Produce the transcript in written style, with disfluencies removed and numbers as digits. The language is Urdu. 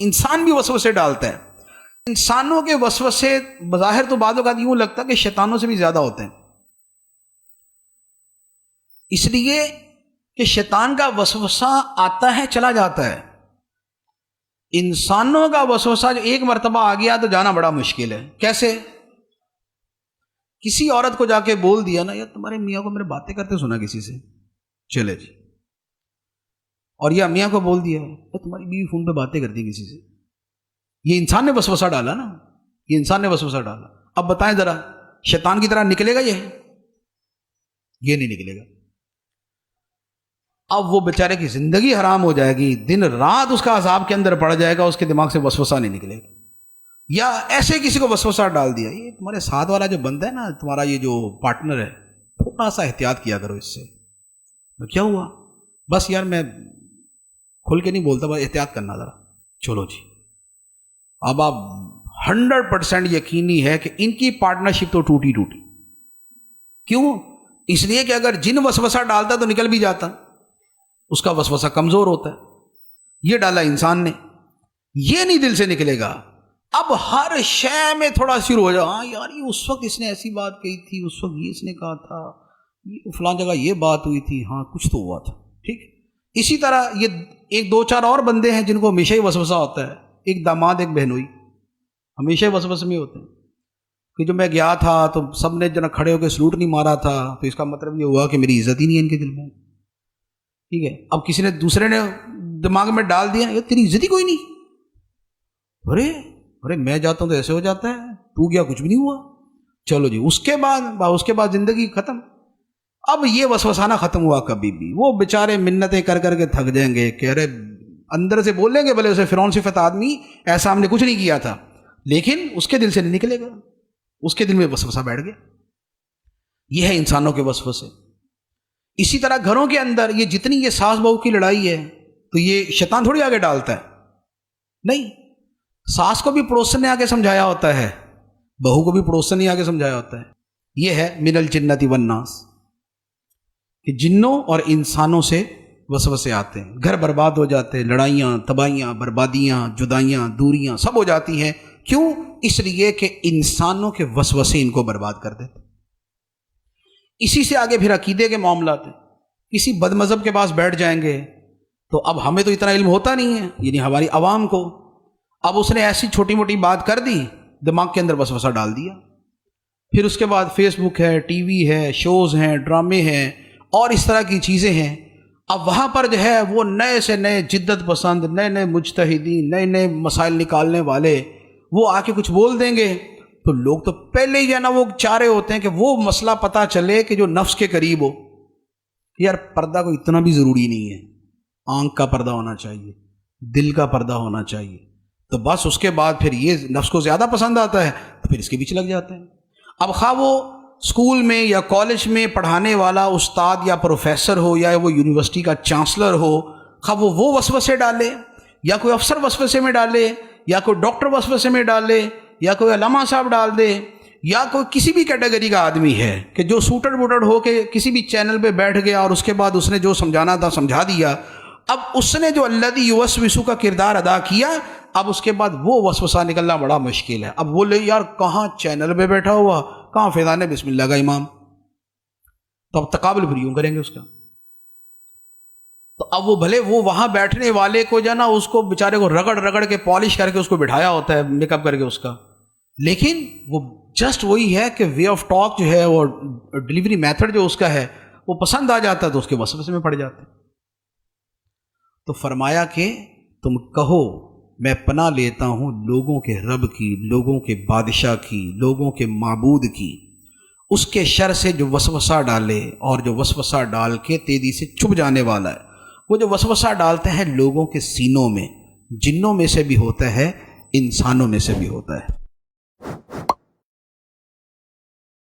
انسان بھی وسوسے ڈالتا ہے. انسانوں کے وسوسے بظاہر تو بعض اوقات یوں لگتا ہے کہ شیطانوں سے بھی زیادہ ہوتے ہیں، اس لیے کہ شیطان کا وسوسہ آتا ہے چلا جاتا ہے. انسانوں کا وسوسہ جو ایک مرتبہ آ گیا تو جانا بڑا مشکل ہے. کیسے؟ کسی عورت کو جا کے بول دیا نا، یار تمہارے میاں کو میرے باتیں کرتے سنا کسی سے، چلے جی. اور یا میاں کو بول دیا کہ تمہاری بیوی فون پہ باتیں کرتی ہے کسی سے. یہ انسان نے وسوسہ ڈالا نا، یہ انسان نے وسوسہ ڈالا. اب بتائیں ذرا، شیطان کی طرح نکلے گا یہ نہیں نکلے گا. اب وہ بیچارے کی زندگی حرام ہو جائے گی، دن رات اس کا عذاب کے اندر پڑ جائے گا، اس کے دماغ سے وسوسہ نہیں نکلے گا. یا ایسے کسی کو وسوسہ ڈال دیا، یہ تمہارے ساتھ والا جو بندہ ہے نا، تمہارا یہ جو پارٹنر ہے، تھوڑا سا احتیاط کیا کرو اس سے. کیا ہوا؟ بس یار میں کھل کے نہیں بولتا، بس احتیاط کرنا ذرا. چلو جی. اب آپ 100% یقینی ہے کہ ان کی پارٹنرشپ تو ٹوٹی. کیوں؟ اس لیے کہ اگر جن وسوسہ ڈالتا تو نکل بھی جاتا، اس کا وسوسہ کمزور ہوتا ہے. یہ ڈالا انسان نے، یہ نہیں دل سے نکلے گا. اب ہر شے میں تھوڑا شروع ہو جائے، ہاں یار یہ اس وقت اس نے ایسی بات کہی تھی، اس وقت یہ اس نے کہا تھا، فلاں جگہ یہ بات ہوئی تھی، ہاں کچھ تو ہوا تھا. ٹھیک. اسی طرح یہ ایک دو چار اور بندے ہیں جن کو ہمیشہ ہی وسوسہ ہوتا ہے. ایک داماد ایک بہنوئی ہمیشہ وسوسے میں ہوتے ہیں کہ جو میں گیا تھا تو سب نے جنا کھڑے ہو کے سلوٹ نہیں مارا تھا، تو اس کا مطلب یہ ہوا کہ میری عزت ہی نہیں ہے ان کے دل میں. ٹھیک ہے. اب کسی نے دوسرے نے دماغ میں ڈال دیا، یہ تیری عزت ہی کوئی نہیں، ارے میں جاتا ہوں تو ایسے ہو جاتا ہے، تو گیا کچھ بھی نہیں ہوا. چلو جی. اس کے بعد زندگی ختم. اب یہ وسوسہ نہ ختم ہوا کبھی بھی. وہ بیچارے منتیں کر کر کے تھک جائیں گے کہ ارے اندر سے بولیں گے بھلے اسے فرعون صفت آدمی، ایسا ہم نے کچھ نہیں کیا تھا، لیکن اس کے دل سے نہیں نکلے گا، اس کے دل میں وسوسہ بیٹھ گیا. یہ ہے انسانوں کے وسوسے. اسی طرح گھروں کے اندر یہ جتنی یہ ساس بہو کی لڑائی ہے تو یہ شیطان تھوڑی آگے ڈالتا ہے. نہیں، ساس کو بھی پڑوسن نے آگے سمجھایا ہوتا ہے، بہو کو بھی پڑوسن نے آگے سمجھایا ہوتا ہے. یہ ہے من الجنۃ والناس، کہ جنوں اور انسانوں سے وسوسے آتے ہیں، گھر برباد ہو جاتے ہیں، لڑائیاں، تباہیاں، بربادیاں، جدائیاں، دوریاں سب ہو جاتی ہیں. کیوں؟ اس لیے کہ انسانوں کے وسوسے ان کو برباد کر دیتے. اسی سے آگے پھر عقیدے کے معاملات ہیں. کسی بد مذہب کے پاس بیٹھ جائیں گے تو اب ہمیں تو اتنا علم ہوتا نہیں ہے، یعنی ہماری عوام کو. اب اس نے ایسی چھوٹی موٹی بات کر دی، دماغ کے اندر وسوسہ ڈال دیا. پھر اس کے بعد فیس بک ہے، ٹی وی ہے، شوز ہیں، ڈرامے ہیں اور اس طرح کی چیزیں ہیں. اب وہاں پر جو ہے وہ نئے سے نئے جدت پسند، نئے مجتہدین، نئے مسائل نکالنے والے وہ آ کے کچھ بول دیں گے تو لوگ تو پہلے ہی جو ہے نا وہ چاہ رہے ہوتے ہیں کہ وہ مسئلہ پتہ چلے کہ جو نفس کے قریب ہو. یار پردہ کو اتنا بھی ضروری نہیں ہے، آنکھ کا پردہ ہونا چاہیے، دل کا پردہ ہونا چاہیے. تو بس اس کے بعد پھر یہ نفس کو زیادہ پسند آتا ہے تو پھر اس کے پیچھے لگ جاتے ہیں. اب خواہ وہ اسکول میں یا کالج میں پڑھانے والا استاد یا پروفیسر ہو، یا وہ یونیورسٹی کا چانسلر ہو، خواہ وہ وسوسے ڈالے، یا کوئی افسر وسوسے میں ڈالے، یا کوئی ڈاکٹر وسوسے میں ڈالے، یا کوئی علامہ صاحب ڈال دے، یا کوئی کسی بھی کیٹیگری کا آدمی ہے کہ جو سوٹڈ بوٹڈ ہو کے کسی بھی چینل پہ بیٹھ گیا اور اس کے بعد اس نے جو سمجھانا تھا سمجھا دیا. اب اس نے جو الذی یوسوس کا کردار ادا کیا، اب اس کے بعد وہ وسوسہ نکلنا بڑا مشکل ہے. اب بولے یار کہاں چینل پہ بیٹھا ہوا، کہاں فیضان بسم اللہ کا امام، تو اب تقابل پھر یوں کریں گے اس کا. تو اب وہ بھلے وہ وہاں بیٹھنے والے کو جو ہے نا اس کو بیچارے کو رگڑ کے پالش کر کے اس کو بٹھایا ہوتا ہے، میک اپ کر کے اس کا، لیکن وہ جسٹ وہی ہے کہ وے آف ٹاک جو ہے، وہ ڈیلیوری میتھڈ جو اس کا ہے وہ پسند آ جاتا ہے تو اس کے وسوسے میں پڑ جاتے ہیں. تو فرمایا کہ تم کہو میں پناہ لیتا ہوں لوگوں کے رب کی، لوگوں کے بادشاہ کی، لوگوں کے معبود کی، اس کے شر سے جو وسوسہ ڈالے اور جو وسوسہ ڈال کے تیزی سے چھپ جانے والا ہے. وہ جو وسوسہ ڈالتے ہیں لوگوں کے سینوں میں، جنوں میں سے بھی ہوتا ہے، انسانوں میں سے بھی ہوتا ہے.